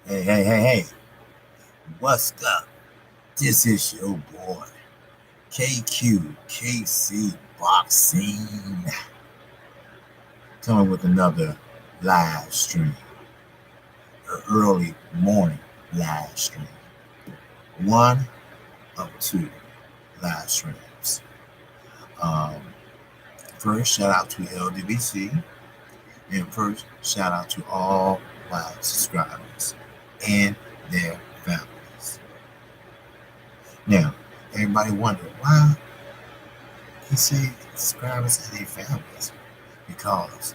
Hey, hey, hey, hey, what's up? This is your boy, KQKC Boxing, coming with another live stream, an early morning live stream. One of two live streams. Um, First, shout out to LDBC, and first, shout out to all my subscribers and their families. Now, everybody wonder why he say subscribers and their families because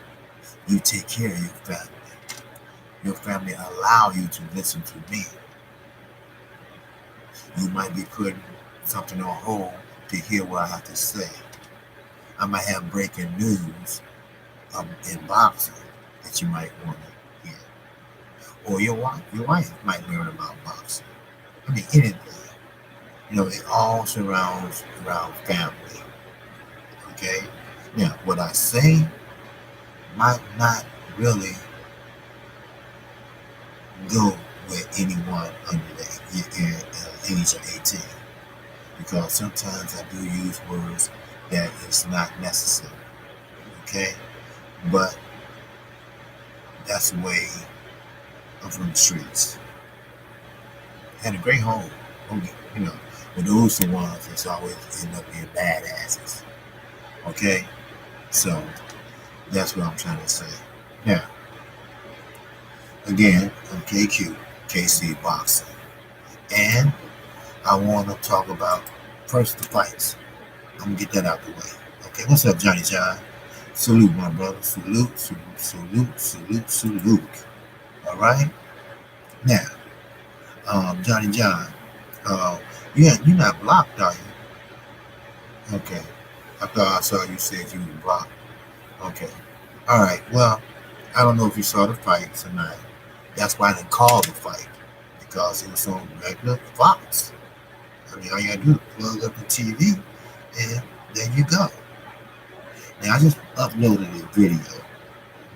you take care of your family. Your family allow you to listen to me. You might be putting something on hold to hear what I have to say. I might have breaking news in boxing that you might want to hear. Or your wife might learn about boxing. I mean, anything. It all surrounds around family. Okay? Now, what I say might not really go with anyone under the age of 18 because sometimes I do use words that is not necessary. Okay, but that's the way I'm from the streets. Had a great home. Okay, but those are the ones that's always end up being badasses. Okay, so that's what I'm trying to say. Now, again, I'm KQ, KC Boxing, and I want to talk about first the fights. I'm gonna get that out the way. Okay, what's up, Johnny John? Salute, my brother. Salute, salute, salute, salute, salute. All right. Now, Johnny John, yeah, you're not blocked, are you? Okay. I thought I saw you said you were blocked. Okay. All right. Well, I don't know if you saw the fight tonight. That's why they called the fight because it was on regular Fox. I mean, all you gotta do is plug up the TV, and there you go. Now, I just uploaded a video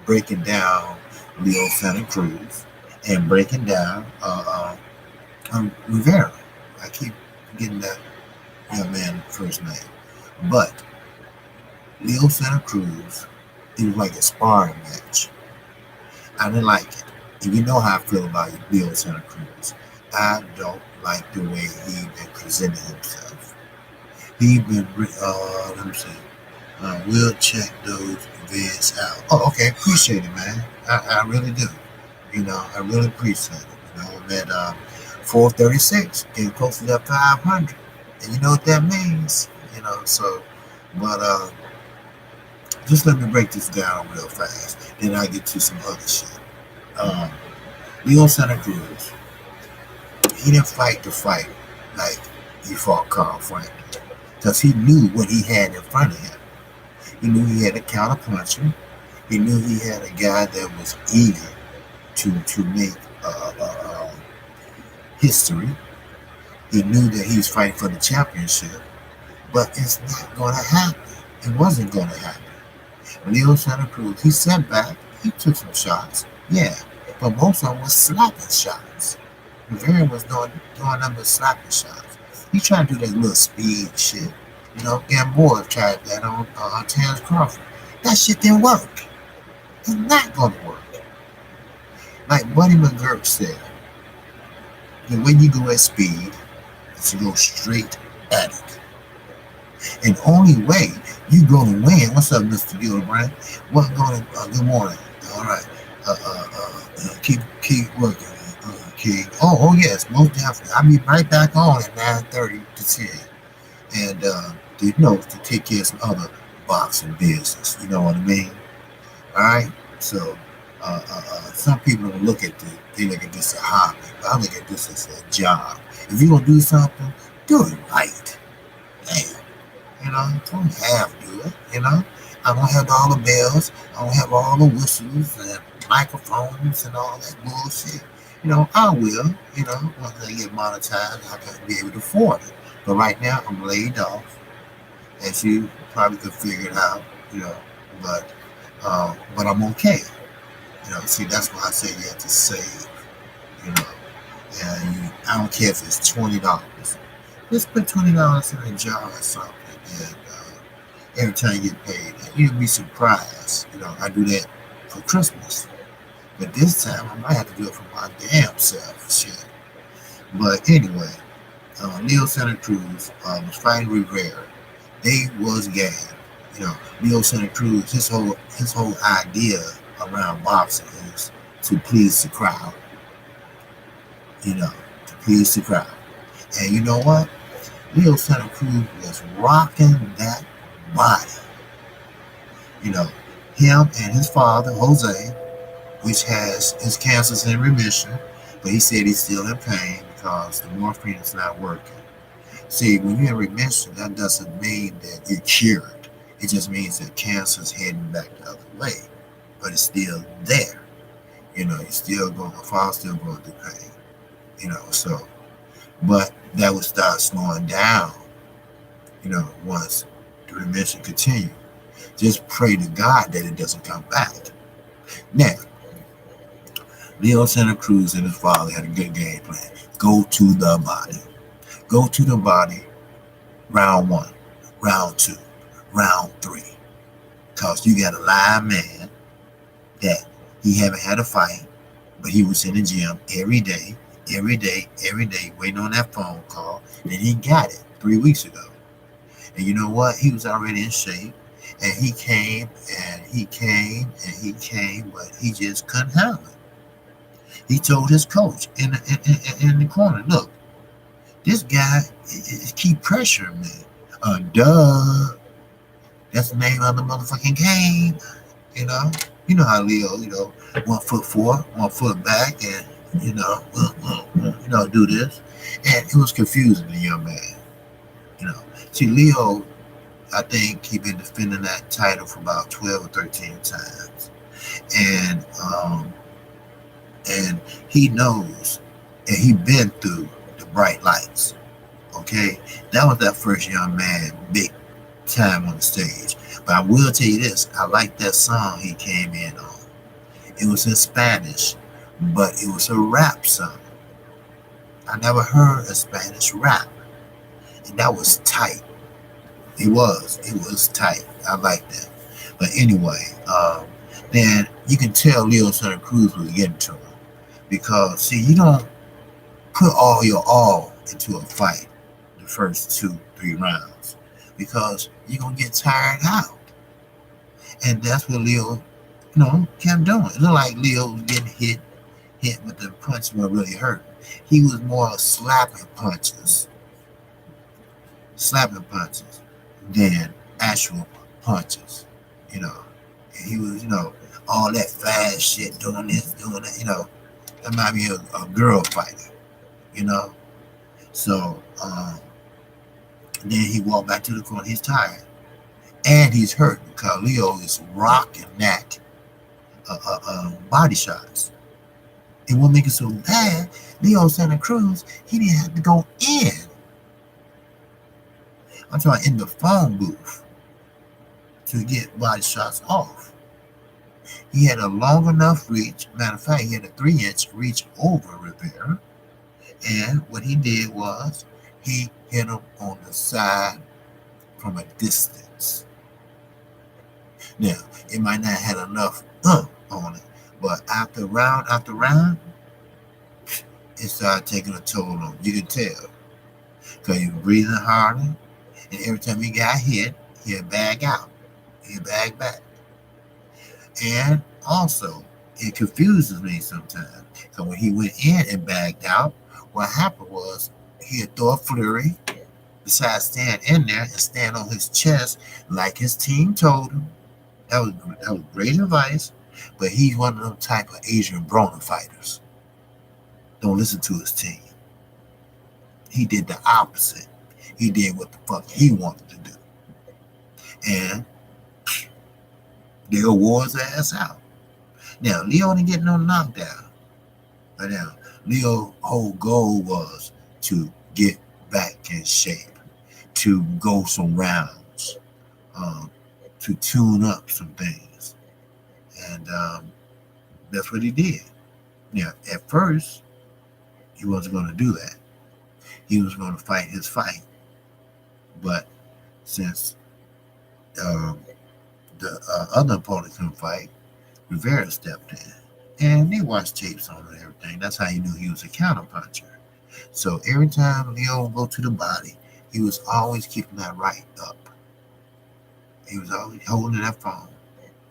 breaking down Leo Santa Cruz and breaking down Rivera. I keep getting that young man's first name. But Leo Santa Cruz, it was like a sparring match. I didn't like it. And you know how I feel about Leo Santa Cruz. I don't like the way he been presenting himself. He been, let me see. We'll check those events out. Oh, okay. Appreciate it, man. I really do. I really appreciate it. I'm at 436, getting close to that 500. And you know what that means? So, but just let me break this down real fast. Then I get to some other shit. Um, Leo Santa Cruz, he didn't fight the fight like he fought Carl Franklin. Because he knew what he had in front of him. He knew he had a counter puncher. He knew he had a guy that was eager to make history. He knew that he was fighting for the championship, but it's not going to happen. It wasn't going to happen. Leo Santa Cruz, he sat back. He took some shots, yeah, but most of them was slapping shots. Rivera was doing nothing but slapping shots. He tried to do that little speed shit. Gamboa tried that on Terrence Crawford. That shit didn't work. It's not going to work. Like Buddy McGirt said, the way you go at speed is to go straight at it. And the only way you're going to win, what's up, Mr. Gillibrand? What's going to, good morning. All right. Keep working. Okay. Oh, yes, most definitely. I'll be right back on at 9:30 to 10. And, to take care of some other boxing business. You know what I mean? All right. So, some people don't look at this. They look at this as a hobby. But I look at this as a job. If you're gonna do something, do it right. Damn. Don't half do it. I don't have all the bells. I don't have all the whistles and microphones and all that bullshit. I will. Once I get monetized, I can be able to afford it. But right now, I'm laid off, as you probably could figure it out. But I'm okay. See, that's why I say you have to save. you know. And I don't care if it's $20. Just put $20 in a jar or something, and every time you get paid, and you'll be surprised. I do that for Christmas, but this time I might have to do it for my damn self. Shit. But anyway, Leo Santa Cruz was fighting Rivera. They was gang. Leo Santa Cruz, his whole idea around boxing is to please the crowd. To please the crowd. And you know what? Leo Santa Cruz was rocking that body. You know, him and his father, Jose, which has his cancer's in remission, but he said he's still in pain because the morphine is not working. See, when you're in remission, that doesn't mean that you're cured. It just means that cancer's heading back the other way, but it's still there. You're still going, the father's still going through pain. So, but that would start slowing down, once the remission continues. Just pray to God that it doesn't come back. Now, Leo Santa Cruz and his father had a good game plan. Go to the body. Go to the body, round 1, round 2, round 3. Because you got a live man that he haven't had a fight, but he was in the gym every day, waiting on that phone call. And he got it 3 weeks ago. And you know what? He was already in shape. And he came, but he just couldn't handle it. He told his coach in the corner, look, this guy keep pressuring me. Duh. That's the name of the motherfucking game. You know how Leo, 1 foot forward, 1 foot back, and do this. And it was confusing the young man. See, Leo, I think he been defending that title for about 12 or 13 times. And he knows, and he been through the bright lights. Okay? That was that first young man, big time on the stage. But I will tell you this, I like that song he came in on. It was in Spanish, but it was a rap song. I never heard a Spanish rap. And that was tight. It was tight. I like that. But anyway, then you can tell Leo Santa Cruz was getting to him. Because, see, you don't put all your all into a fight the first 2-3 rounds. Because you're going to get tired out. And that's what Leo, kept doing. It looked like Leo was getting hit, but the punch was really hurt. He was more slapping punches than actual punches. And he was, all that fast shit, doing this, doing that, that might be a girl fighter, So, then he walked back to the corner. He's tired. And he's hurt because Leo is rocking that body shots. And what makes it so bad, Leo Santa Cruz, he didn't have to go in. I'm talking in the phone booth to get body shots off. He had a long enough reach. Matter of fact, he had a 3-inch reach over Rivera. And what he did was he hit him on the side from a distance. Now, it might not have had enough on it, but after round, it started taking a toll on him. You can tell. Because he was breathing harder, and every time he got hit, he'd bag out. He'd bag back. And also, it confuses me sometimes. Because when he went in and bagged out, what happened was he'd throw a flurry, besides staying in there and stand on his chest like his team told him. That was great advice, but he's one of them type of Adrian Broner fighters. Don't listen to his team. He did the opposite. He did what the fuck he wanted to do. And they wore his ass out. Now, Leo didn't get no knockdown. But now, Leo's whole goal was to get back in shape, to go some rounds, to tune up some things. And that's what he did. Now, at first, He wasn't going to do that. He was going to fight his fight. But since um, the other opponent couldn't fight, Rivera stepped in. And they watched tapes on him and everything. That's how he knew he was a counterpuncher. So every time Leo would go to the body, he was always keeping that right up. He was always holding that phone,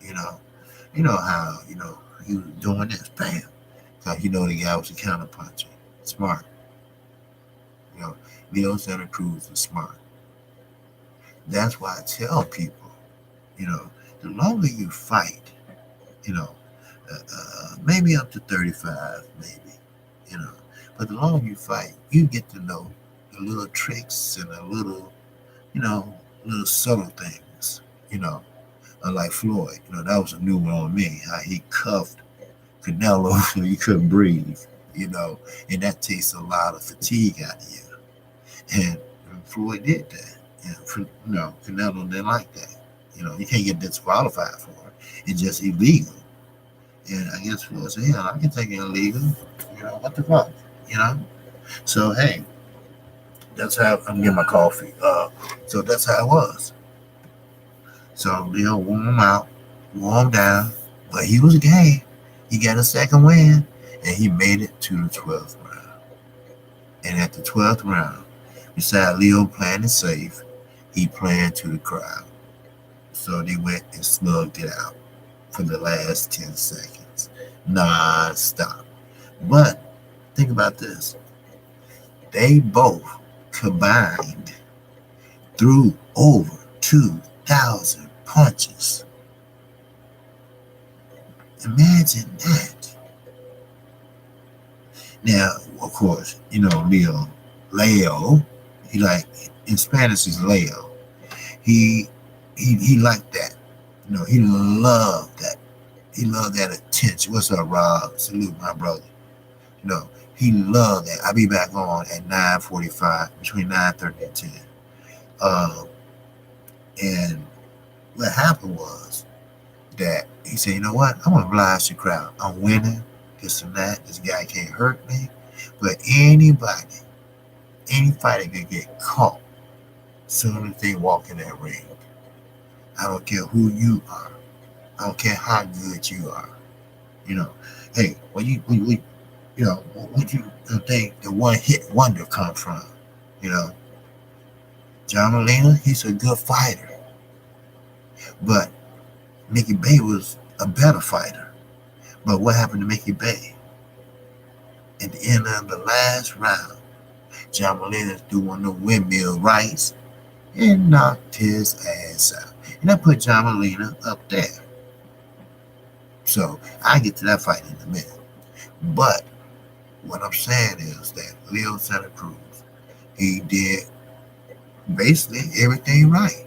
you know. You know how, he was doing this, bam. Because the guy was a counterpuncher. Smart. You know, Leo Santa Cruz was smart. That's why I tell people, the longer you fight, maybe up to 35, maybe, but the longer you fight, you get to know the little tricks and the little subtle things, unlike Floyd, that was a new one on me, how he cuffed Canelo so he couldn't breathe, and that takes a lot of fatigue out of you. And Floyd did that. And, Canelo didn't like that. You can't get disqualified for it. It's just illegal. And I guess Floyd said, I can take it illegal. What the fuck? So, hey, that's how I'm getting my coffee. So that's how it was. So Leo wore him out, wore him down, but he was game. He got a second win, and he made it to the 12th round. And at the 12th round, besides Leo playing it safe, he played to the crowd. So they went and slugged it out for the last 10 seconds, non-stop. But think about this. They both combined threw over 2,000 punches. Imagine that. Now, of course, Leo, he in Spanish is Leo. He liked that. He loved that. He loved that attention. What's up, Rob? Salute my brother. He loved that. I'll be back on at 9:45, between 9:30 and 10. And what happened was that he said, you know what? I'm going to oblige the crowd. I'm winning, this and that. This guy can't hurt me. But any fighter can get caught as soon as they walk in that ring. I don't care who you are. I don't care how good you are. Hey, what you think the one hit wonder come from? John Molina, he's a good fighter. But Mickey Bay was a better fighter. But what happened to Mickey Bay? At the end of the last round, John Molina threw one of the windmill rights and knocked his ass out. And I put John Molina up there. So I get to that fight in a minute. But what I'm saying is that Leo Santa Cruz, he did basically everything right.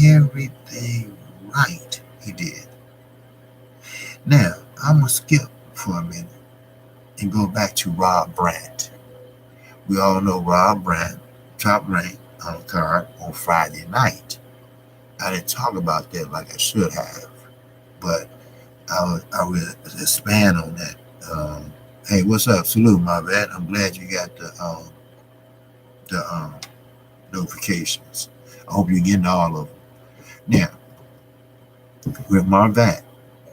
Everything right he did. Now, I'm going to skip for a minute and go back to Rob Brandt. We all know Rob Brandt, top ranked on the card on Friday night. I didn't talk about that like I should have, but I will expand on that. Hey, what's up? Salute, my vet. I'm glad you got the notifications. I hope you're getting all of them. Now, with Marvat,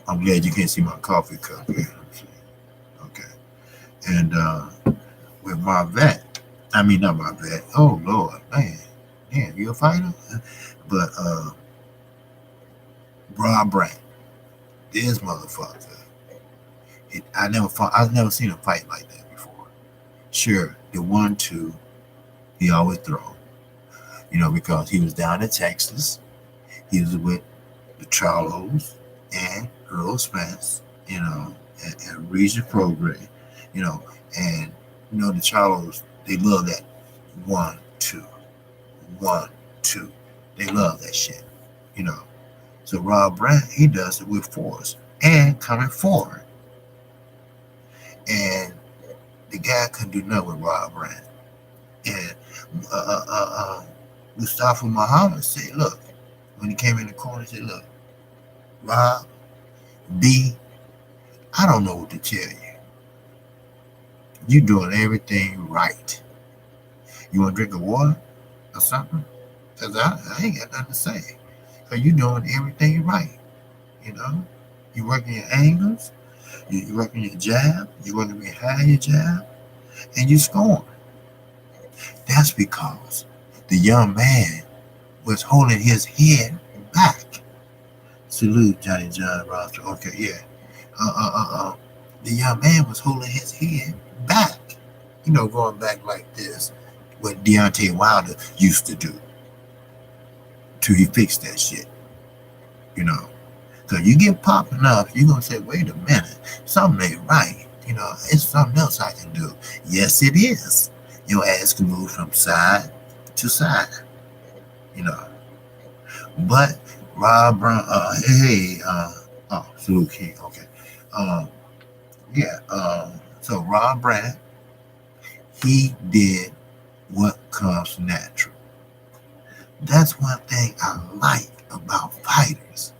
I'm glad you can't see my coffee cup here. Okay. And with Marvat, not Marvat. Oh, Lord, man. Damn, you a fighter? But Rob Brandt, this motherfucker. I've never seen a fight like that before. Sure, the 1-2, he always throw. Because he was down in Texas. He was with the Charlos and Earl Spence, and Regis Prograis, and the Charlos, they love that 1-2, 1-2. They love that shit, So Rob Brandt, he does it with force and coming forward. And the guy couldn't do nothing with Rob Brandt. And Mustafa Muhammad said, look, when he came in the corner, he said, look, Rob, B, I don't know what to tell you. You doing everything right. You want to drink of water or something? Because I ain't got nothing to say. Because you doing everything right. You know? You working your angles, you working your jab, you working behind your jab, and you scoring. That's because the young man was holding his head back. Salute, Johnny John Roster. Okay, yeah. The young man was holding his head back. Going back like this, what Deontay Wilder used to do till he fixed that shit. So you get popping up, you're going to say, wait a minute, something ain't right. It's something else I can do. Yes, it is. Your ass can move from side to side. But Rob Brown, Salute King, okay. So Rob Brown, he did what comes natural. That's one thing I like about fighters.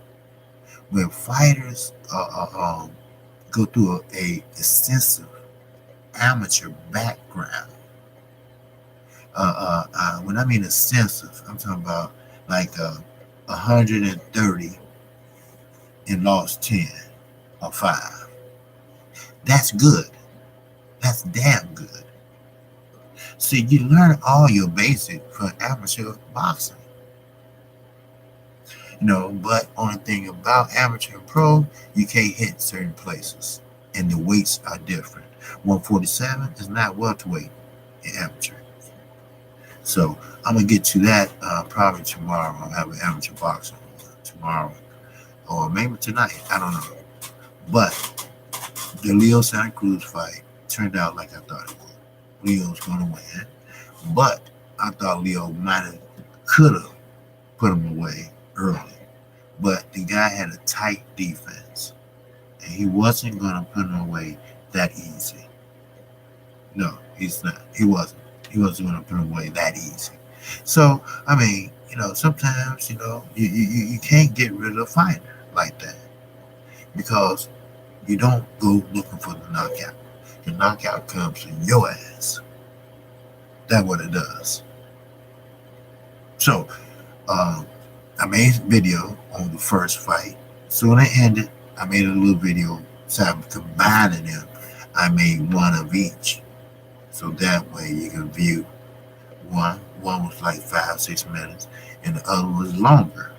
When fighters go through a extensive amateur background, when I mean extensive, I'm talking about like 130 and lost 10 or 5. That's good. That's damn good. See, you learn all your basics from amateur boxing. But only thing about amateur and pro, you can't hit certain places. And the weights are different. 147 is not welterweight in amateur. So I'm going to get to that probably tomorrow. I'll have an amateur boxing tomorrow. Or maybe tonight. I don't know. But the Leo Santa Cruz fight turned out like I thought it would. Leo's going to win. But I thought Leo could have put him away early. But the guy had a tight defense. And he wasn't going to put him away that easy. No, he's not. He wasn't. He wasn't going to put him away that easy. So, sometimes, you can't get rid of a fighter like that. Because you don't go looking for the knockout. The knockout comes in your ass. That's what it does. So, I made a video on the first fight. So when it ended, I made a little video. So I'm combining them. I made one of each. So that way you can view one. One was like 5-6 minutes. And the other was longer.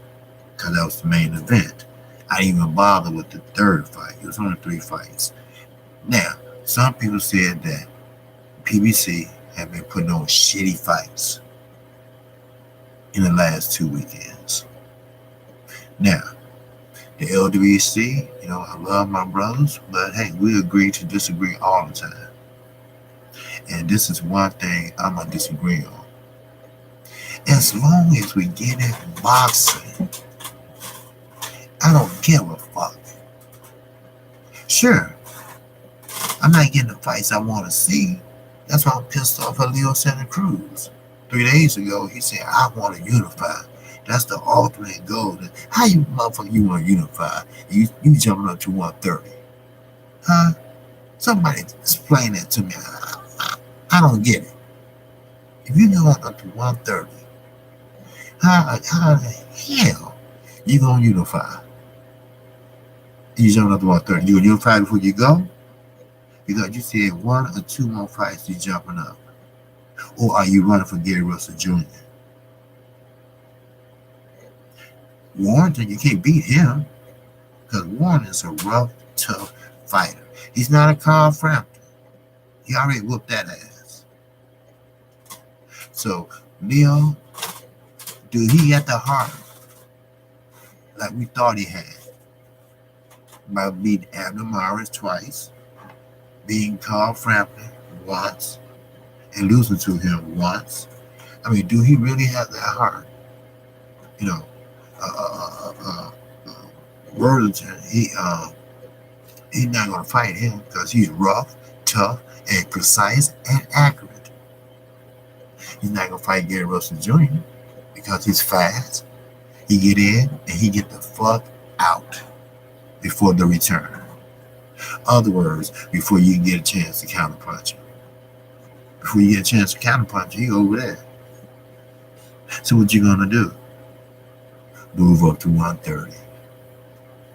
Because that was the main event. I didn't even bother with the third fight. It was only 3 fights. Now, some people said that PBC have been putting on shitty fights in the last 2 weekends. Now, the LWC, I love my brothers, but hey, we agree to disagree all the time. And this is one thing I'm going to disagree on. As long as we get in boxing, I don't give a fuck. Sure, I'm not getting the fights I want to see. That's why I'm pissed off at Leo Santa Cruz. 3 days ago, he said, I want to unify. That's the ultimate goal. How you motherfucker you want to unify? You jumping up to 130. Huh? Somebody explain that to me. I don't get it. If you go up to 130, how the hell you going to unify? You jumping up to 130. You going to unify before you go? Because you said 1 or 2 more fights you jumping up. Or are you running for Gary Russell Jr.? Warrington, you can't beat him. Because Warren is a rough, tough fighter. He's not a Carl Frampton. He already whooped that ass. So, Leo, dude, he got the heart like we thought he had. By beating Abner Morris twice, beating Carl Frampton once, and losing to him once. I mean, do he really have that heart? Worthington, he's not going to fight him because he's rough, tough, and precise and accurate. He's not going to fight Gary Russell Jr. because he's fast. He get in and he get the fuck out before the return. Other words, before you can get a chance to counterpunch him. Before you get a chance to counterpunch, he over there. So what you gonna do? Move up to 130.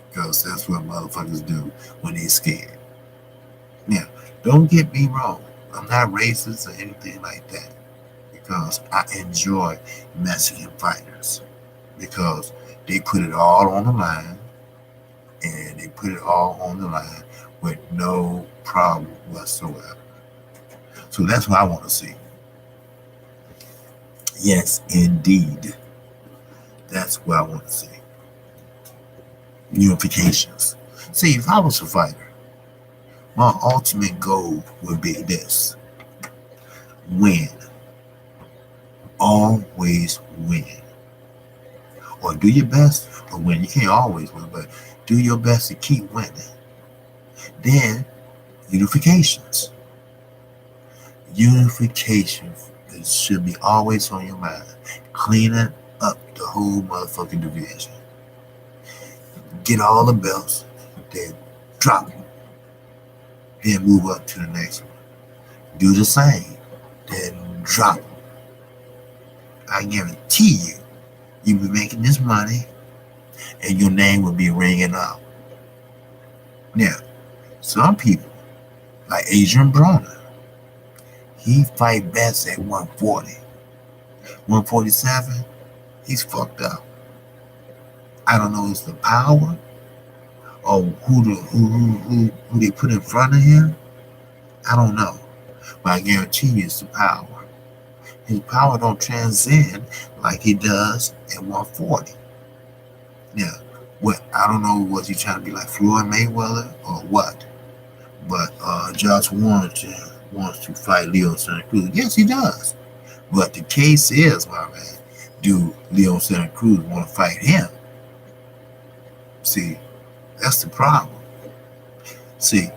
Because that's what motherfuckers do when they scared. Now, don't get me wrong. I'm not racist or anything like that. Because I enjoy Mexican fighters. Because they put it all on the line. And they put it all on the line with no problem whatsoever. So that's what I want to see. Yes, indeed. That's what I want to see. Unifications. See, if I was a fighter, my ultimate goal would be this: win. Always win. Or do your best or win. You can't always win, but do your best to keep winning. Then, unifications. Unification should be always on your mind. Cleaning up the whole motherfucking division. Get all the belts, then drop them. Then move up to the next one. Do the same, then drop them. I guarantee you, you'll be making this money and your name will be ringing up. Now, some people, like Adrian Broner, he fight best at 140. 147, he's fucked up. I don't know if it's the power or who they put in front of him. I don't know. But I guarantee you it's the power. His power don't transcend like he does at 140. Now, what I don't know, was he trying to be like Floyd Mayweather or what? But Josh wants to fight Leon Santa Cruz. Yes, he does. But the case is, my man, do Leon Santa Cruz want to fight him? See, that's the problem. See,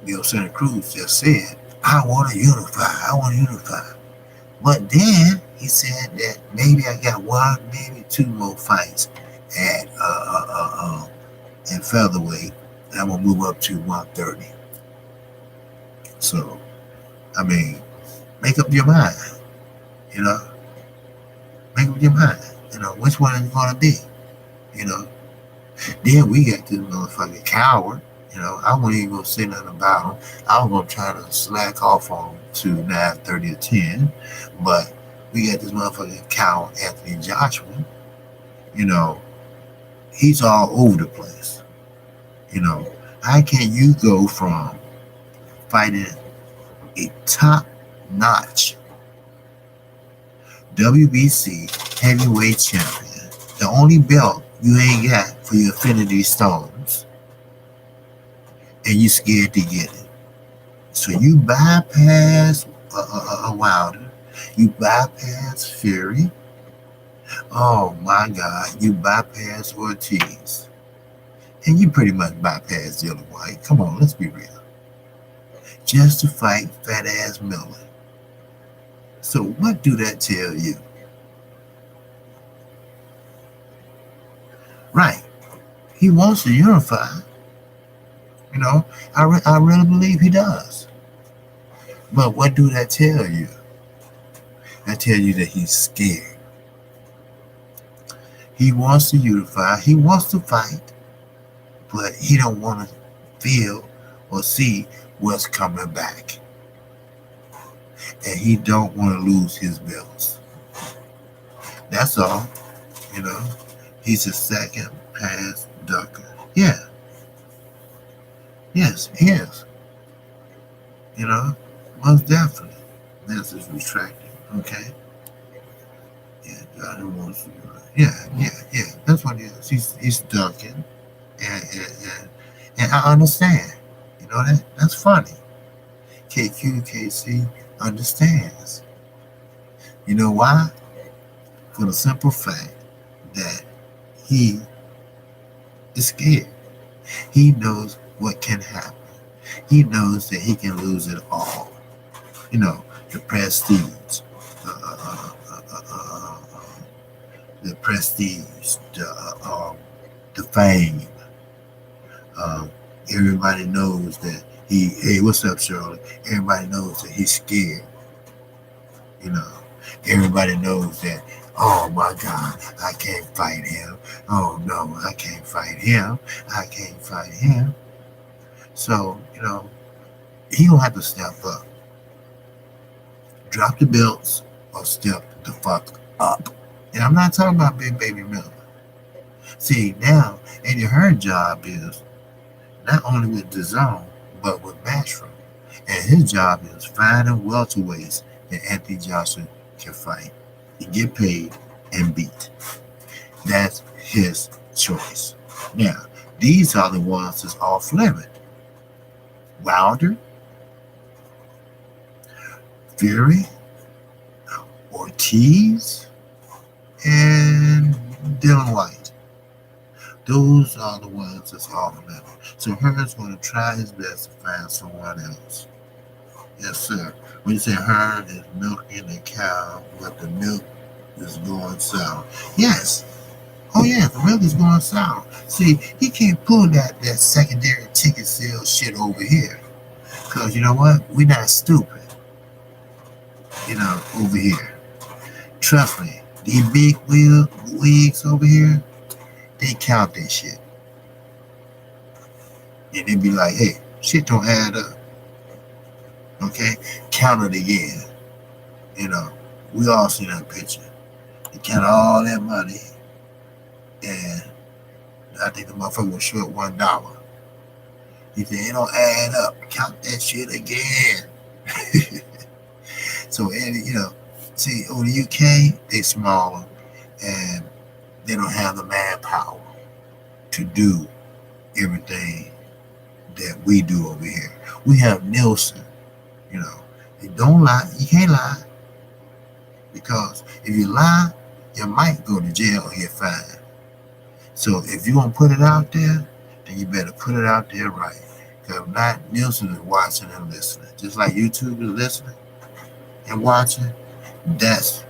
Leon Santa Cruz just said, I want to unify. But then he said that maybe I got one, maybe two more fights at featherweight. And I'm gonna move up to 130. So, I mean, make up your mind. You know, make up your mind. You know, which one is it gonna be? You know. Then we got this motherfucking coward. You know, I wasn't even gonna say nothing about him. I was gonna try to slack off on him to 9:30 or 10, but we got this motherfucking coward Anthony Joshua. You know, he's all over the place. You know, how can you go from fighting a top-notch WBC heavyweight champion, the only belt you ain't got for your Infinity Stones, and you scared to get it? So you bypass Wilder, you bypass Fury. Oh my God, you bypass Ortiz, and you pretty much bypass Dylan White. Come on, let's be real. Just to fight fat ass Miller. So what do that tell you? Right. He wants to unify. You know, I really believe he does. But what do that tell you? That tell you that he's scared. He wants to unify. He wants to fight. But he don't want to feel or see what's coming back. And he don't want to lose his belts. That's all. You know, he's a second pass ducker. Yeah. Yes, he is. You know, most definitely. That's his retracting. Okay. Yeah, Johnny wants to. Yeah. That's what he is. He's ducking, and I understand. You know that's funny. KQKC understands. You know why? For the simple fact that he is scared. He knows what can happen. He knows that he can lose it all. You know, the prestige, the fame. Everybody knows that hey, what's up, Shirley? Everybody knows that he's scared. You know, everybody knows that, oh my God, I can't fight him. Oh no, I can't fight him. I can't fight him. So, he gonna have to step up. Drop the belts or step the fuck up. And I'm not talking about Big Baby Miller. See, now, Eddie Hearn's job is not only with the zone, but with Matchroom. And his job is finding welterweights that Anthony Joshua can fight and get paid and beat. That's his choice. Now, these are the ones that's off limit. Wilder, Fury, Ortiz, and Dylan White. Those are the ones that's off limit. So Hearn's going to try his best to find someone else. Yes, sir. When you say Hearn is milking a cow, but the milk is going sour. Yes. Oh, yeah, the milk is going sour. See, he can't pull that secondary ticket sales shit over here. Because you know what? We're not stupid. Over here. Trust me, these big wigs over here, they count that shit. And they be like, hey, shit don't add up. Okay? Count it again. We all seen that picture. They count all that money, and I think the motherfucker was short $1. He said, it don't add up. Count that shit again. So, see, over the UK, they smaller, and they don't have the manpower to do everything that we do over here. We have Nielsen. You don't lie. You can't lie. Because if you lie, you might go to jail or get fined. So if you're going to put it out there, then you better put it out there right. Because if not, Nielsen is watching and listening. Just like YouTube is listening and watching, that's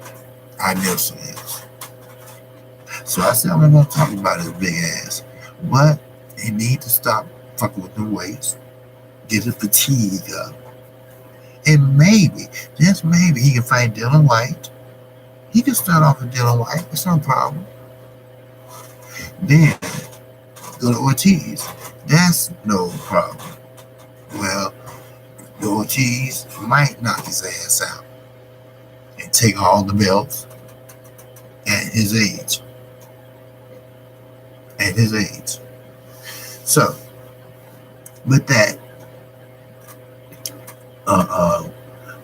how Nielsen is. So I said I'm not going to talk about his big ass. But he need to stop fucking with the weights. Get his fatigue up. And maybe, just maybe, he can fight Dylan White. He can start off with Dylan White. It's no problem. Then go to Ortiz. That's no problem. Well, the Ortiz might knock his ass out and take all the belts at his age. At his age. So, with that,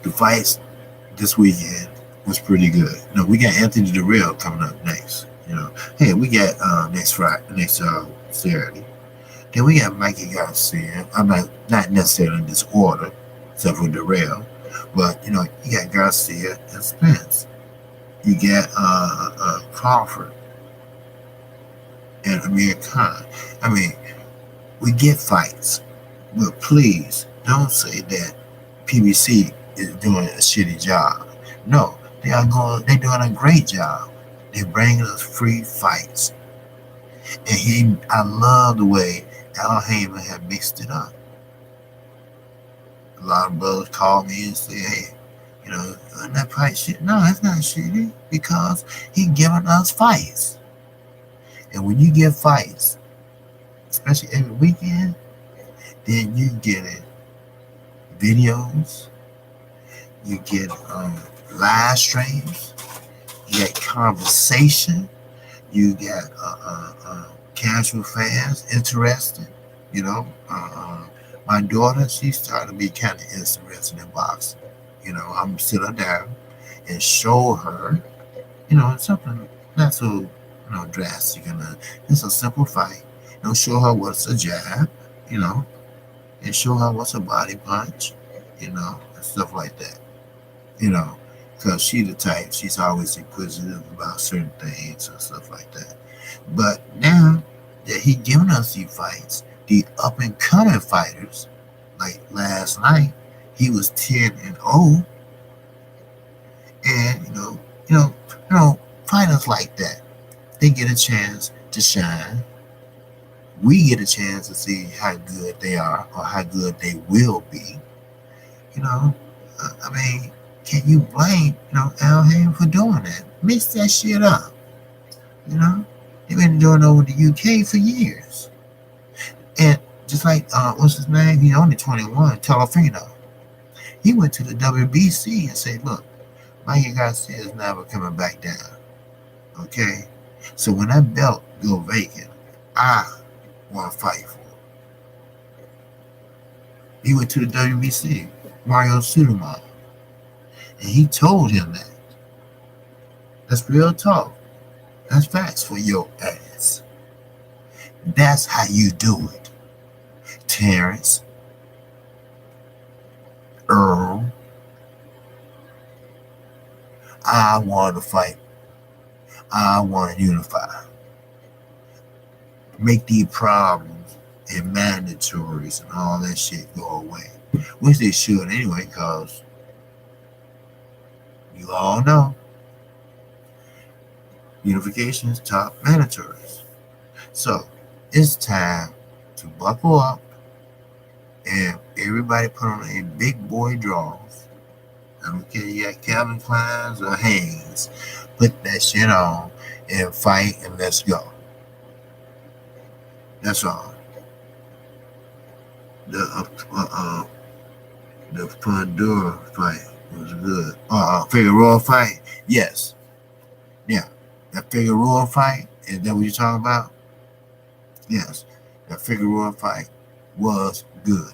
the fights this weekend was pretty good. We got Anthony Durrell coming up next. Hey, we got next Saturday. Then we got Mikey Garcia. I'm not necessarily in this order, except for Durrell, but you got Garcia and Spence. You got Crawford and Amir Khan. I mean, we get fights, but please don't say that PBC is doing a shitty job. No, they're doing a great job. They're bringing us free fights. And I love the way Al Heyman had mixed it up. A lot of brothers call me and say, hey, that fight shit. No, it's not shitty because he's giving us fights. And when you get fights, especially every weekend, then you get it. Videos, you get live streams, you get conversation, you get casual fans interested. My daughter, she started to be kind of interested in boxing. I'm sit her down and show her, something not so drastic, and it's a simple fight. Show her what's a jab, and show her what's a body punch, and stuff like that. Because she's the type, she's always inquisitive about certain things and stuff like that. But now that he giving us these fights, the up and coming fighters, like last night, he was 10-0, and fighters like that, they get a chance to shine. We get a chance to see how good they are or how good they will be. Can you blame, Al Haym for doing that? Mix that shit up, you know? They've been doing it over the UK for years. And just like, what's his name? He's only 21, Telefino. He went to the WBC and said, look, Mikey Garcia is never coming back down. Okay? So when that belt go vacant, I want to fight for it. He went to the WBC, Mario Sudomon, and he told him that. That's real talk. That's facts for your ass. That's how you do it. Terrence, Earl, I want to fight. I want to unify. Make these problems and mandatories and all that shit go away. Which they should anyway, because you all know unification is top mandatories. So it's time to buckle up and everybody put on a big boy drawers. I don't care you got Calvin Klein's or Hanes. Put that shit on and fight and let's go. That's all. The Pandora fight was good. Figueroa fight, yes. Yeah. That Figueroa fight, is that what you're talking about? Yes. That Figueroa fight was good.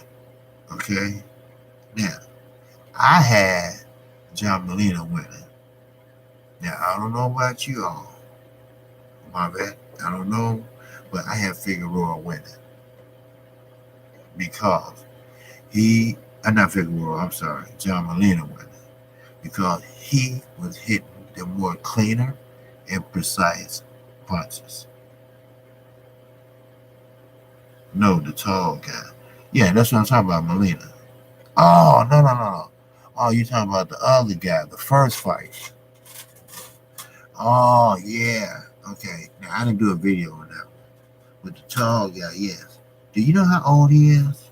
Okay? Now, I had John Molina winning. Now, I don't know about you all. My bad. I don't know. But I had Figueroa winning. Because not Figueroa, I'm sorry, John Molina winning. Because he was hitting the more cleaner and precise punches. No, the tall guy. Yeah, that's what I'm talking about, Molina. Oh, no. Oh, you're talking about the other guy, the first fight. Oh, yeah. Okay. Now, I didn't do a video on that one. But the tall guy, yes. Do you know how old he is?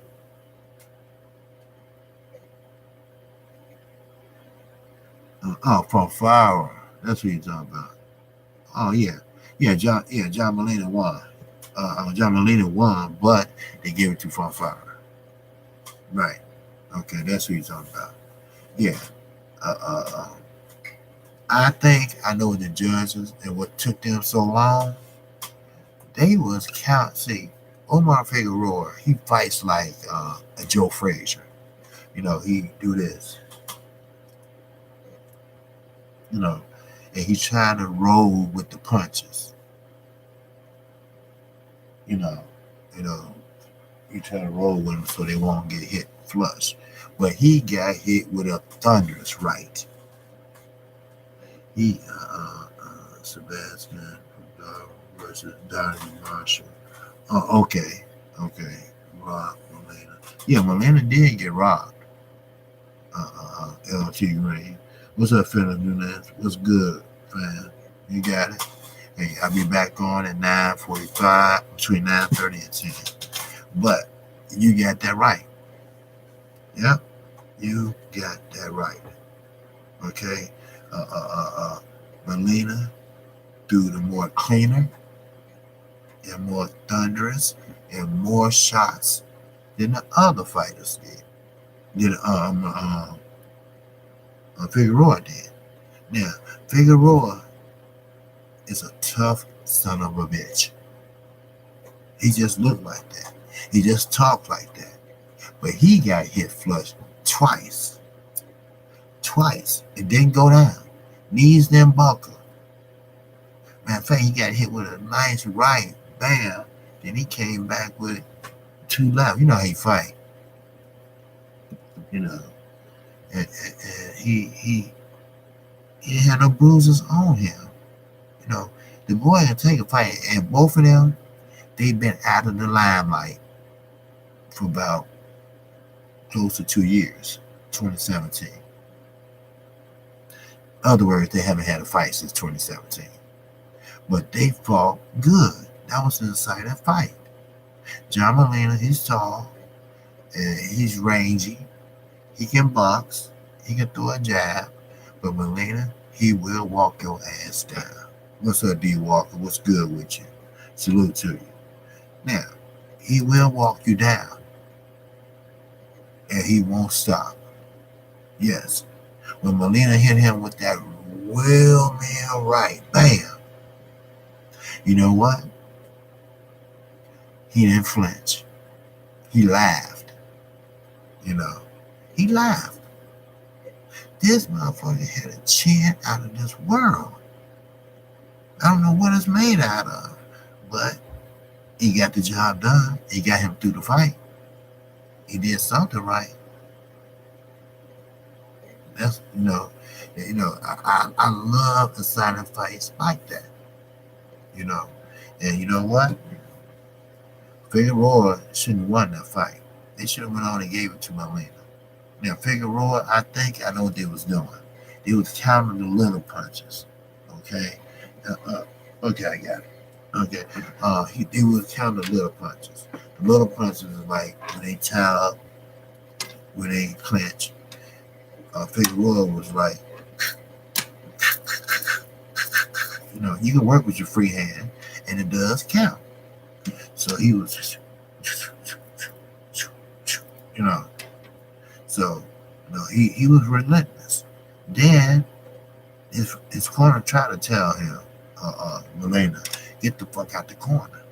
From Flower. That's what you're talking about. Oh, yeah. John Molina won. John Molina won, but they gave it to Von Flower. Right. Okay, that's what you're talking about. Yeah. I think I know the judges and what took them so long. They was see, Omar Figueroa, he fights like a Joe Frazier. He do this. And he's trying to roll with the punches. He trying to roll with them so they won't get hit flush. But he got hit with a thunderous right. He, Sebastian versus Donnie Marshall. Oh, okay. Rob Molina. Yeah, Molina did get robbed. LT Green. What's up, Philip Nunez? What's good, fam? You got it? Hey, I'll be back on at 9:45, between 9:30 and 10. But you got that right. Yep, you got that right. Okay? Molina threw the more cleaner and more thunderous and more shots than the other fighters did. Figueroa did. Now, Figueroa is a tough son of a bitch. He just looked like that. He just talked like that. But he got hit flush twice. It didn't go down. Knees didn't buckle. Matter of fact, he got hit with a nice right, bam. Then he came back with two left. You know how he fight. And he had no bruises on him. The boy can take a fight, and both of them, they've been out of the limelight for about close to 2 years, 2017. In other words, they haven't had a fight since 2017. But they fought good. That was an exciting fight. John Molina, he's tall, and he's rangy. He can box. He can throw a jab. But Melina, he will walk your ass down. What's up, D Walker? What's good with you? Salute to you. Now, he will walk you down, and he won't stop. Yes. When Melina hit him with that real man right, bam. You know what? He didn't flinch. He laughed. You know, he laughed. This motherfucker had a chin out of this world. I don't know what it's made out of, but he got the job done. He got him through the fight. He did something right. That's I love the silent fights like that. You know, and you know what? Figueroa shouldn't have won that fight. They should have went on and gave it to Melina. Now Figueroa, I think I know what they was doing. They was counting the little punches. Okay, okay, I got it. Okay, they was counting the little punches. The little punches is like when they tie up, when they clinch. Figueroa was like, you can work with your free hand, and it does count. So he was just, so he was relentless. Then his corner tried to tell him, Melina, get the fuck out the corner.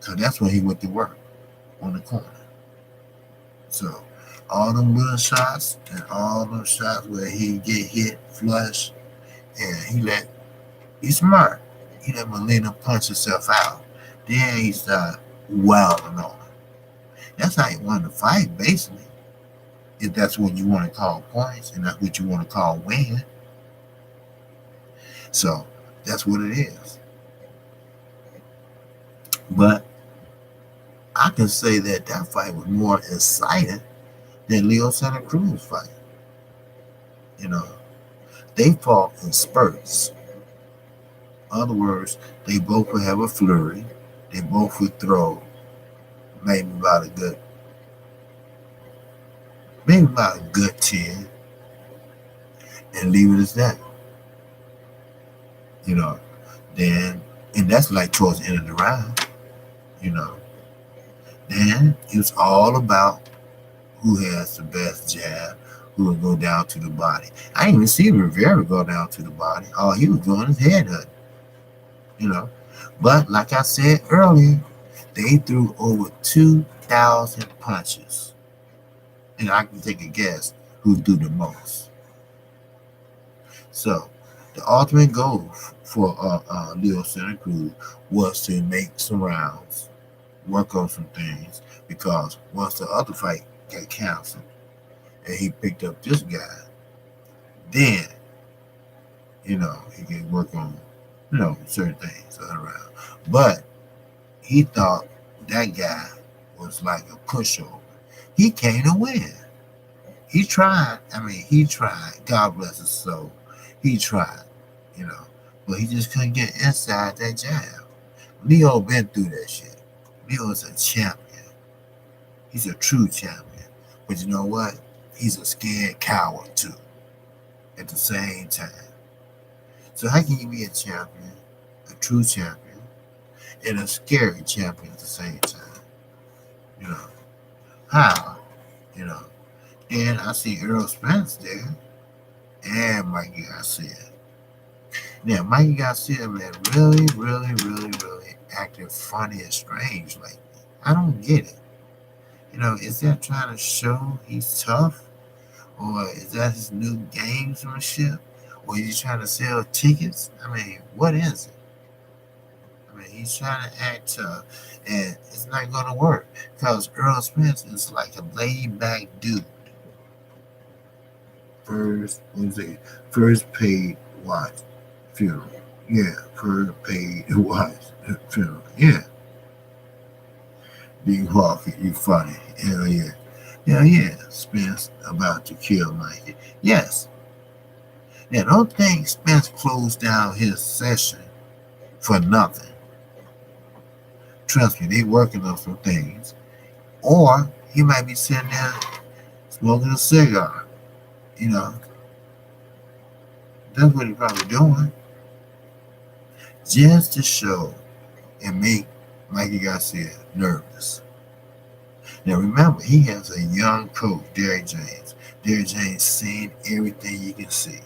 So that's when he went to work, on the corner. So all them little shots and all them shots where he get hit flush, and he's smart. He let Melina punch herself out. Then he started wailing on her. That's how he won the fight, basically. If that's what you want to call points, and that's what you want to call win. So that's what it is. But I can say that fight was more exciting than Leo Santa Cruz fight. They fought in spurts. In other words, they both would have a flurry. They both would throw maybe about a good 10 and leave it as that. Then, and that's like towards the end of the round. Then it was all about who has the best jab, who will go down to the body. I didn't even see Rivera go down to the body. All he was doing is headhutting. But like I said earlier, they threw over 2,000 punches. And I can take a guess who threw the most. So the ultimate goal for Leo Santa Cruz was to make some rounds, work on some things, because once the other fight got canceled and he picked up this guy, then he could work on certain things around. But he thought that guy was like a pushover. He came to win. He tried. He tried. God bless his soul. He tried, but he just couldn't get inside that jab. Leo been through that shit. Leo is a champion. He's a true champion. But you know what? He's a scared coward too, at the same time. So how can you be a champion, a true champion, and a scary champion at the same time? How? Then I see Earl Spence there and Mikey Garcia. Now, Mikey Garcia, man, really, really, really, really acting funny and strange lately. I don't get it. Is that trying to show he's tough? Or is that his new gamesmanship? Or is he trying to sell tickets? What is it? He's trying to act tough, and it's not going to work because Earl Spence is like a laid-back dude. First paid watch funeral. Yeah, first paid watch funeral. Yeah. Big Hawk, you funny. Hell yeah. Hell yeah. Spence about to kill Mikey. Yes. Now, don't think Spence closed down his session for nothing. Trust me, they working on some things. Or he might be sitting there smoking a cigar. That's what he's probably doing. Just to show and make Mikey Garcia nervous. Now remember, he has a young coach, Derrick James. Derrick James seen everything you can see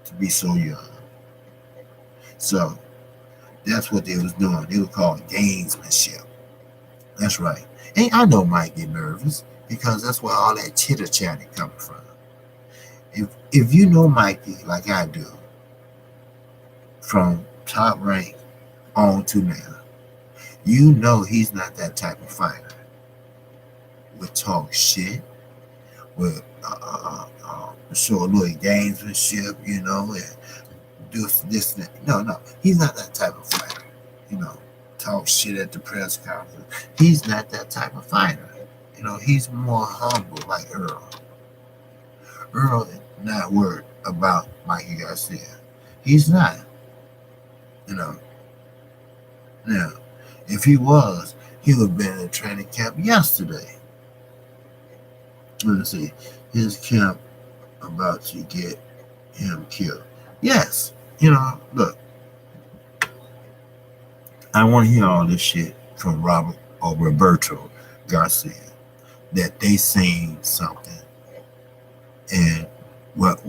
to be so young. So that's what they was doing. They were called gamesmanship. That's right. And I know Mike get nervous because that's where all that chitter chatter coming from. If you know Mikey like I do, from top rank on to now, you know he's not that type of fighter. Would talk shit, would show a little gamesmanship, and do this and that. No, he's not that type of fighter. Talk shit at the press conference. He's not that type of fighter. He's more humble like Earl. Earl is not worried about Mikey Garcia. He's not. Now, if he was, he would have been in training camp yesterday. Let's see. His camp about to get him killed. Yes. Look. I want to hear all this shit from Robert or Roberto Garcia that they seen something and what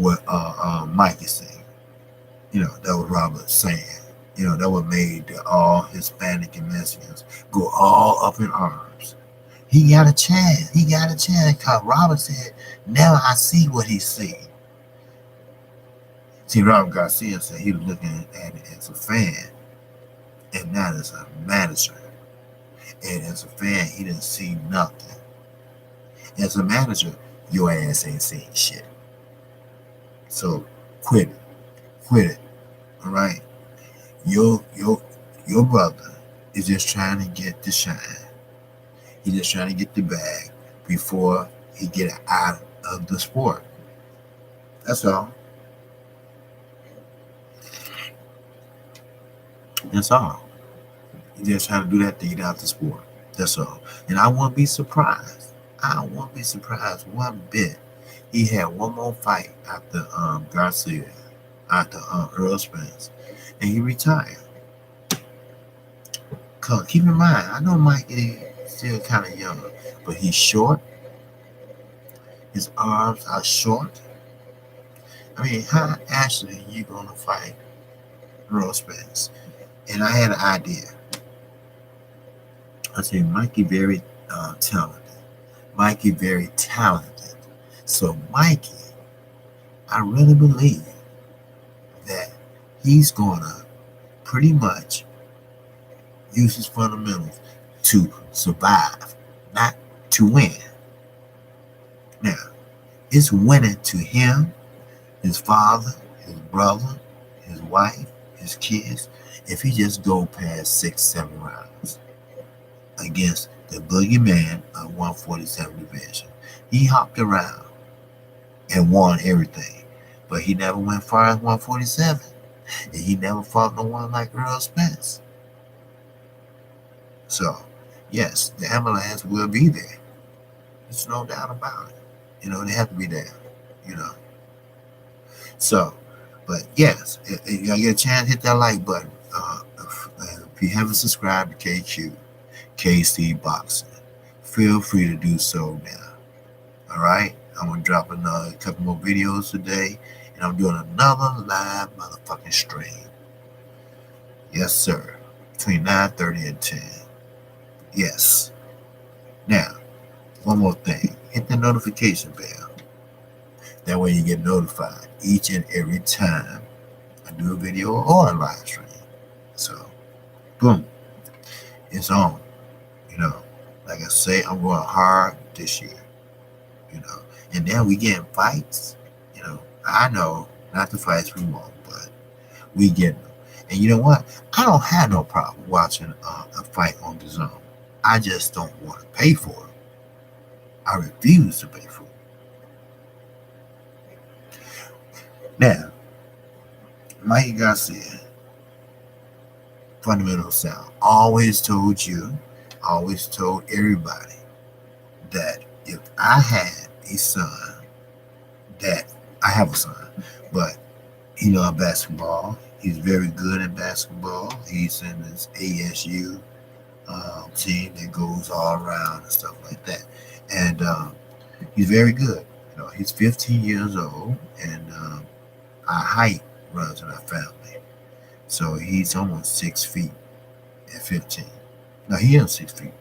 Mike is saying. That was Robert saying. That what made all Hispanic and Mexicans go all up in arms. He got a chance. Because Robert said, now I see what he's seeing. See, Robert Garcia said he was looking at it as a fan and not as a manager. And as a fan, he didn't see nothing. As a manager, your ass ain't seeing shit. So quit it. All right? Your brother is just trying to get the shine. He's just trying to get the bag before he get out of the sport. That's all. That's all. He's just trying to do that to get out the sport. That's all. And I won't be surprised. One bit. He had one more fight after Garcia, after Earl Spence, and he retired. Cause keep in mind, I know Mike is still kind of young, but he's short. His arms are short. I mean, how actually you gonna fight Earl Spence? And I had an idea. I said, Mikey very talented. So Mikey, I really believe that he's gonna pretty much use his fundamentals to survive, not to win. Now, it's winning to him, his father, his brother, his wife, his kids, if he just go past 6-7 rounds against the boogeyman of 147 division. He hopped around and won everything, but he never went far as 147, and he never fought no one like Earl Spence. So, yes, the ambulance will be there. There's no doubt about it. They have to be there. So, but yes, if you get a chance, hit that like button. If you haven't subscribed to KQKC Boxing, feel free to do so now. All right? I'm going to drop another couple more videos today, and I'm doing another live motherfucking stream. Yes, sir. Between 9:30 and 10. Yes. Now, one more thing. Hit the notification bell. That way you get notified each and every time I do a video or a live stream. So, boom. It's on. Like I say, I'm going hard this year. And then we getting fights. I know not the fights we want, but we get them. And you know what? I don't have no problem watching a fight on the zone. I just don't want to pay for it. I refuse to pay for it. Now, Mikey Garcia, fundamental sound, always told everybody that if I had a son, that I have a son, but He loves basketball. He's very good at basketball. He's in his ASU team that goes all around and stuff like that. And he's very good. He's 15 years old, and our height runs in our family. So he's almost 6 feet at 15. No, he is 6 feet.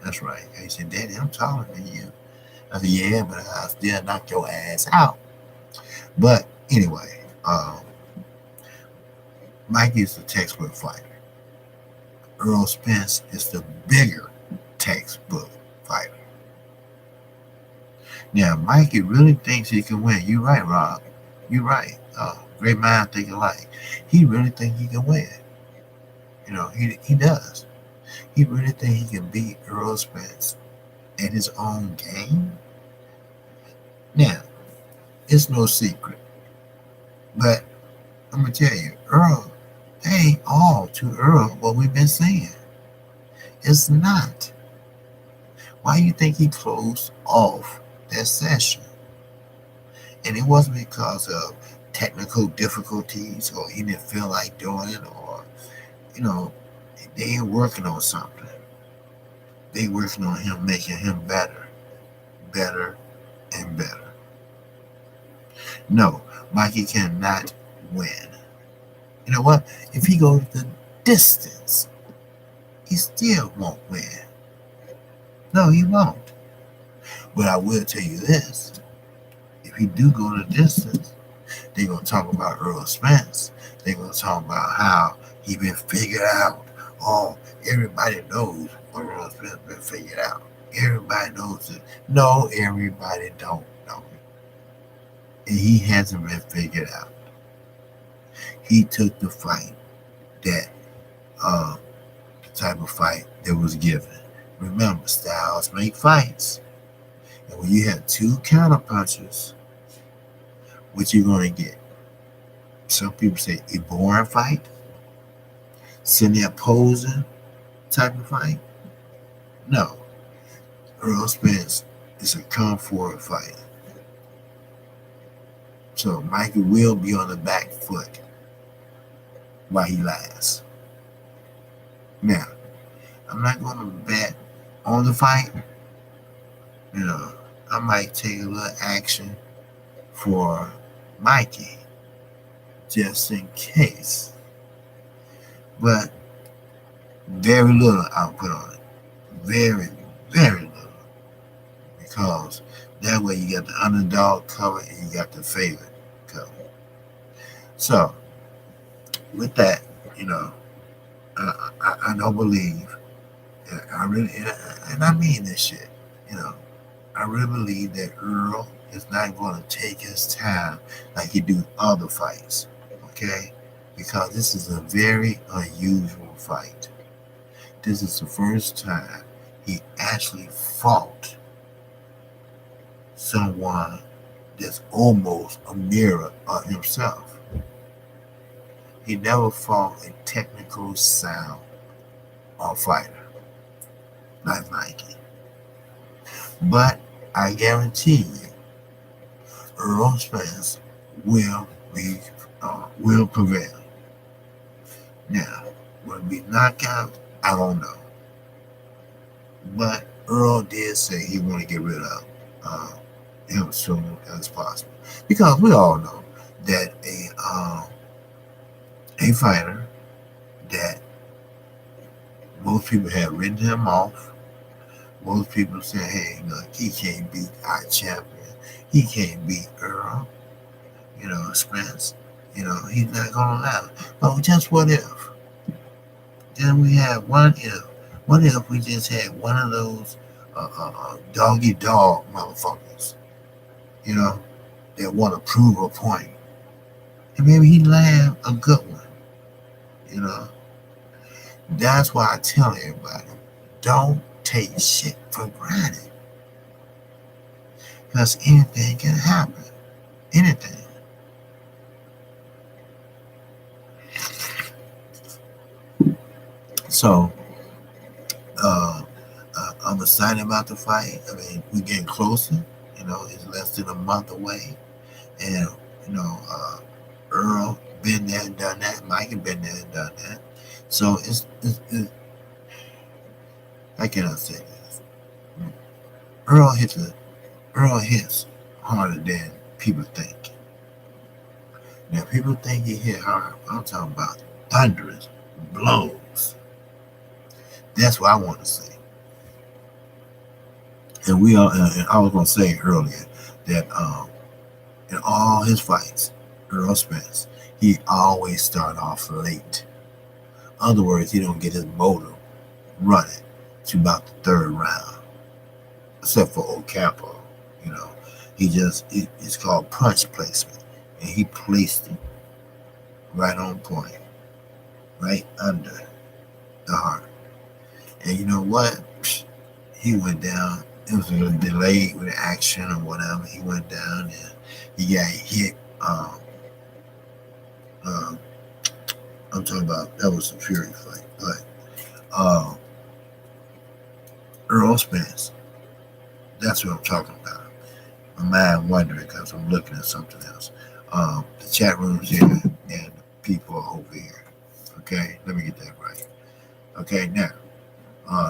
That's right. He said, Daddy, I'm taller than you. I said, yeah, but I still knock your ass out. But anyway, Mike is the textbook fighter. Earl Spence is the bigger textbook fighter. Now, Mikey really thinks he can win. You're right, Rob. You're right. Great mind think alike. He really thinks he can win. He does. He really thinks he can beat Earl Spence at his own game. Now, it's no secret. But I'm going to tell you, Earl, they ain't all to Earl what we've been saying. It's not. Why do you think he closed off that session? And it wasn't because of technical difficulties or he didn't feel like doing it or, they ain't working on something. They working on him, making him better, and better. No, Mikey cannot win. You know what? If he goes the distance, he still won't win. No, he won't. But I will tell you this. If he do go the distance, they're going to talk about Earl Spence. They're going to talk about how he been figured out. Oh, everybody knows what Earl Spence been figured out. Everybody knows it. No, everybody don't know. And he hasn't been figured out. He took the fight that, the type of fight that was given. Remember, styles make fights. And when you have two counterpunchers, what you going to get? Some people say a boring fight, sitting there posing type of fight. No. Earl Spence is a come forward fighter. So Mikey will be on the back foot while he lasts. Now, I'm not going to bet on the fight. I might take a little action for Mikey just in case. But very little I'll put on it. Very, very little. Because that way you got the underdog cover and you got the favorite cover. So, with that, I don't believe, I really, and I mean this shit, I really believe that Earl is not going to take his time like he do other fights, okay? Because this is a very unusual fight. This is the first time he actually fought someone that's almost a mirror of himself. He never fought a technical sound fighter like Mikey. But I guarantee you, Earl Spence will prevail. Now, will it be knockout? I don't know. But Earl did say he want to get rid of him as soon as possible, because we all know that a fighter that most people have written him off. Most people say, hey, look, he can't beat our champion. He can't beat Earl, Spence. He's not going to allow it. But just what if? Then we have one if. What if we just had one of those doggy dog motherfuckers, that want to prove a point. And maybe he'd land a good one, That's why I tell everybody, don't take shit for granted. Because anything can happen. Anything. So, I'm excited about the fight. I mean, we're getting closer. It's less than a month away. And, Earl been there and done that. Mike has been there and done that. So it's I cannot say this. Earl hits a, Earl hits harder than people think. Now people think he hit hard. I'm talking about thunderous blows. That's what I want to say. And we are. And I was gonna say earlier that in all his fights, Earl Spence, he always start off late. In other words, he don't get his motor running to about the third round, except for Ocampo. You know, it's called punch placement, and he placed it right on point, right under the heart. And you know what? He went down. It was a little delayed with action or whatever. He went down and he got hit. Um, I'm talking about that was a Fury fight, but uh, Earl Spence. That's what I'm talking about. My mind wondering because I'm looking at something else. The chat room's here and the people are over here. Okay, let me get that right. Okay, now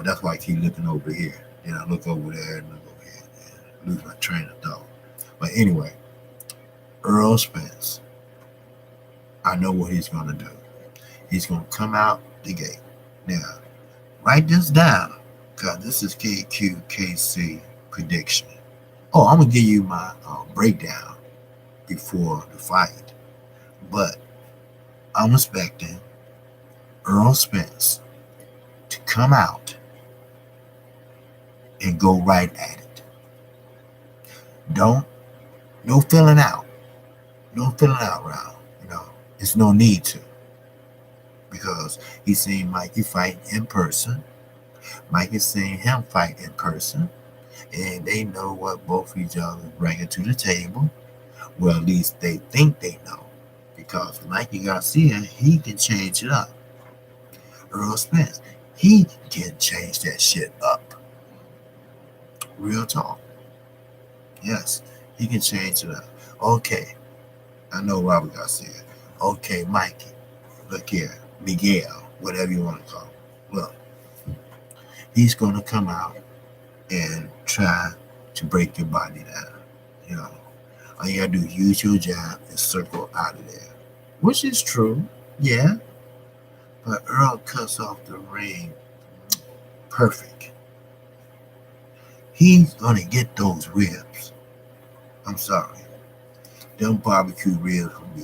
that's why I keep looking over here. Then I look over there and look over here and lose my train of thought. But anyway, Earl Spence, I know what he's going to do. He's going to come out the gate. Now, write this down because this is KQKC prediction. Oh, I'm going to give you my breakdown before the fight. But I'm expecting Earl Spence to come out and go right at it. No filling out. No filling out round. You know, it's no need to. Because he's seen Mikey fight in person. Mike is seeing him fight in person. And they know what both each other bringing to the table. Well, at least they think they know. Because Mikey Garcia, he can change it up. Earl Spence, he can change that shit up. Real talk. Yes, he can change it up. Okay, I know Robert Garcia. Okay, Mikey, look here. Miguel, whatever you want to call him. Look, he's going to come out and try to break your body down. You know, all you got to do is use your jab and circle out of there. Which is true, yeah. But Earl cuts off the ring perfect. He's going to get those ribs. I'm sorry. Them barbecue ribs will be.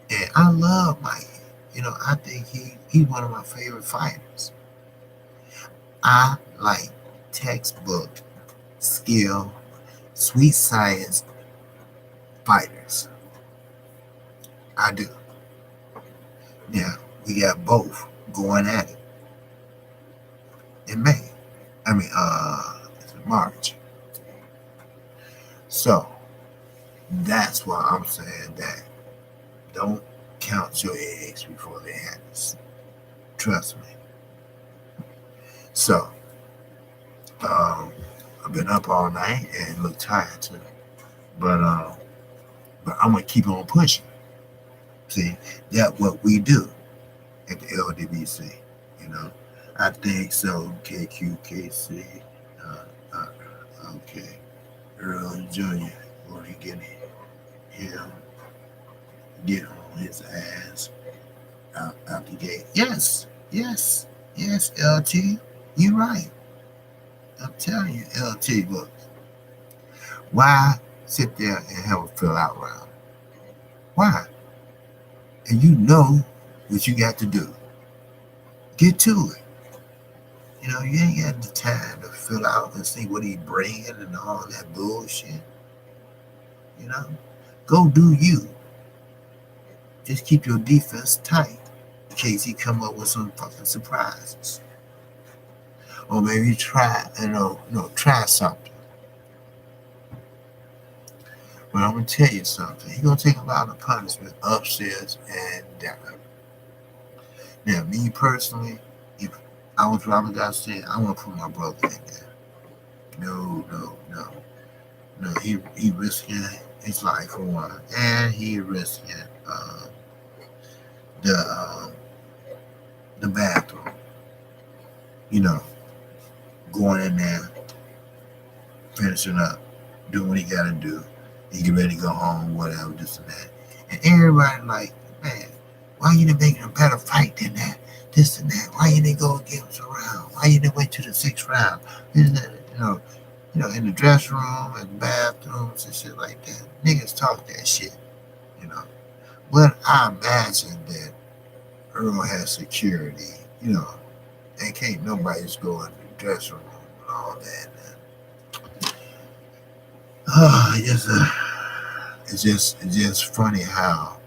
And I love Mikey. You know, I think he's one of my favorite fighters. I like textbook skill, sweet science fighters. I do. Now, we got both going at it in May. I mean, it's in March. So, that's why I'm saying that don't count your eggs before they hatch. Trust me. So, I've been up all night and look tired too. But I'm gonna keep on pushing. See, that's what we do at the LDBC. You know, I think so. KQKC. Okay. Earl Jr. Going to get him, get on his ass out the gate. Yes, LT. You're right. I'm telling you, LT, look. Why sit there and have a fill out round? Why? And you know what you got to do. Get to it. You know, you ain't got the time to fill out and see what he bringing and all that bullshit. You know, go do you. Just keep your defense tight in case he come up with some fucking surprises. Or maybe try, try something. But I'm gonna tell you something. He's gonna take a lot of punishment upstairs and down. Now, me personally, if I was Robert Garcia, I want to put my brother in there. No. No, he risking his life for one, and he risking the um, the bathroom. You know, going in there, finishing up, doing what he got to do. He get ready to go home, whatever, this and that. And everybody like, man, why you didn't make a better fight than that? This and that. Why you didn't go against a round? Why you didn't wait to the sixth round? Isn't that, in the dressing room and bathrooms and shit like that. Niggas talk that shit, you know. But I imagine that Earl has security, and can't nobody just go in the dressing room and all that. It's just funny how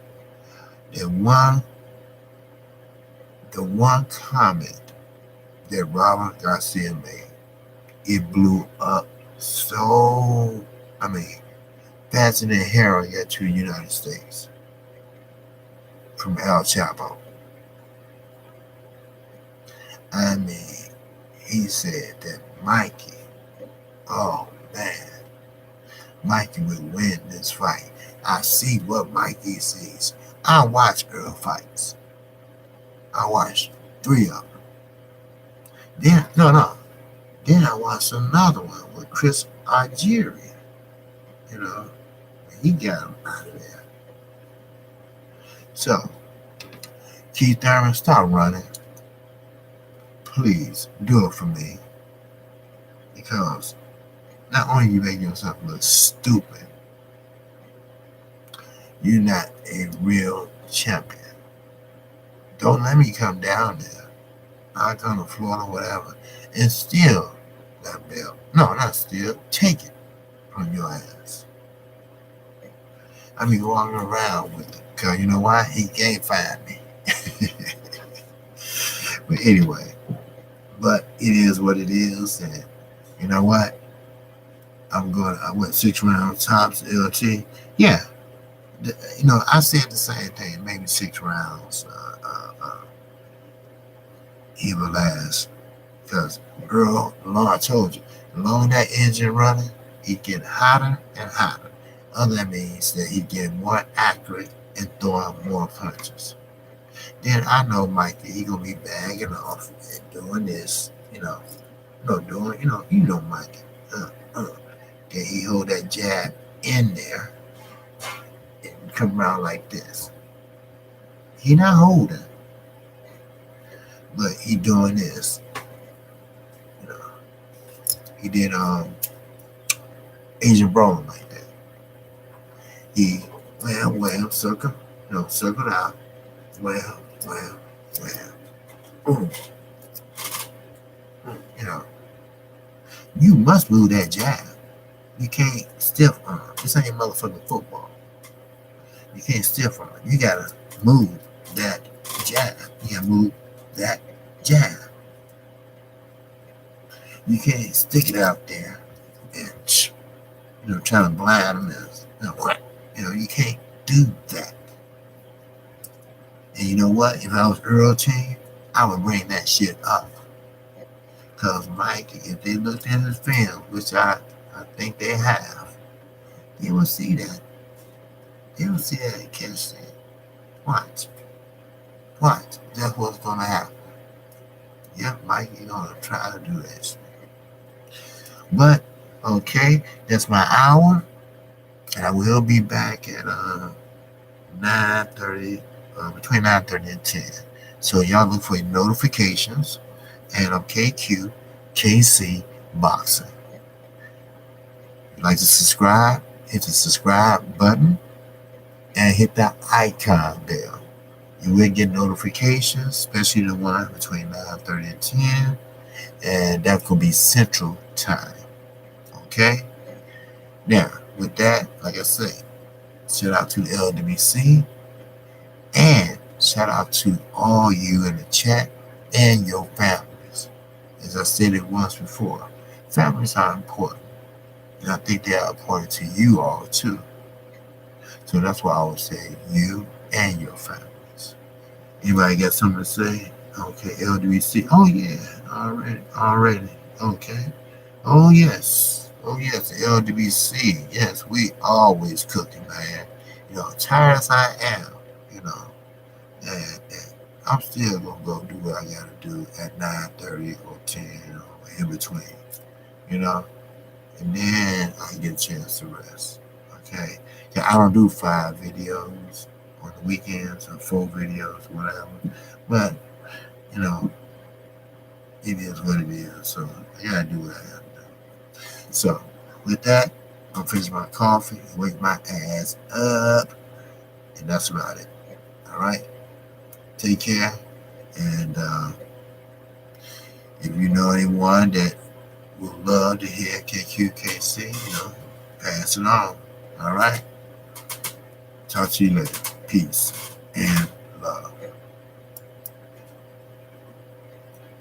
the one comment that Robert Garcia made, it blew up so, faster than heroin got to the United States from El Chapo. He said that Mikey, oh man, Mikey would win this fight. I see what Mikey sees. I watch Earl fights. I watched 3 of them. Then I watched another one with Chris Algeria. He got him out of there. So, Keith Thurman, stop running. Please do it for me. Because not only you make yourself look stupid, you're not a real champion. Don't let me come down there. I'll come to Florida, whatever, and steal that belt. No, not steal. Take it from your ass. I be walking around with it. Because you know why? He can't find me. But anyway, it is what it is. And you know what? I went 6 rounds tops LT. Yeah. I said the same thing. Maybe 6 rounds. He will last. Because Earl, I told you, as long as that engine running, he get hotter and hotter. Other means that he get more accurate and throwing more punches. Then I know Mikey, he gonna be bagging off and doing this, doing Mikey. Then he hold that jab in there and come around like this. He not holding, but he doing this. He did Asian Brawling like that. He circle out. Well. You must move that jab. You can't stiff arm. This ain't motherfucking football. You can't stiff arm. You gotta move that jab. You gotta move that jab. You can't stick it out there and trying to blind them. You can't do that. And you know what? If I was Earl team, I would bring that shit up. Because Mikey, if they looked at his film, which I think they have, they will see that. They will see that and catch that. Watch. That's what's going to happen. Yep, Mikey going to try to do that shit. But, okay, that's my hour. And I will be back at 9:30, between 9:30 and 10. So y'all look for notifications. And I'm KQKC Boxing. If you'd like to subscribe, hit the subscribe button and hit that icon bell. You will get notifications, especially the one between 9:30 and 10. And that could be Central Time. Okay? Now, with that, like I say, shout out to the LWC and shout out to all you in the chat and your families. As I said it once before, families are important. And I think they are important to you all too. So that's why I always say you and your families. Anybody got something to say? Okay, LWC. Oh yeah, already. Okay. Oh yes. Oh yes, the LWC. Yes, we always cooking, man. Tired as I am, you know, and I'm still gonna go do what I gotta do at 9:30 or 10 or in between, you know, and then I get a chance to rest. Okay, yeah, I don't do 5 videos on the weekends or 4 videos, whatever. But you know, it is what it is. So I gotta do what I gotta do. So with that, I'm finish my coffee and wake my ass up, and that's about it. All right, take care, and if you know anyone that would love to hear KQKC, pass it on. All right, talk to you later. Peace and love.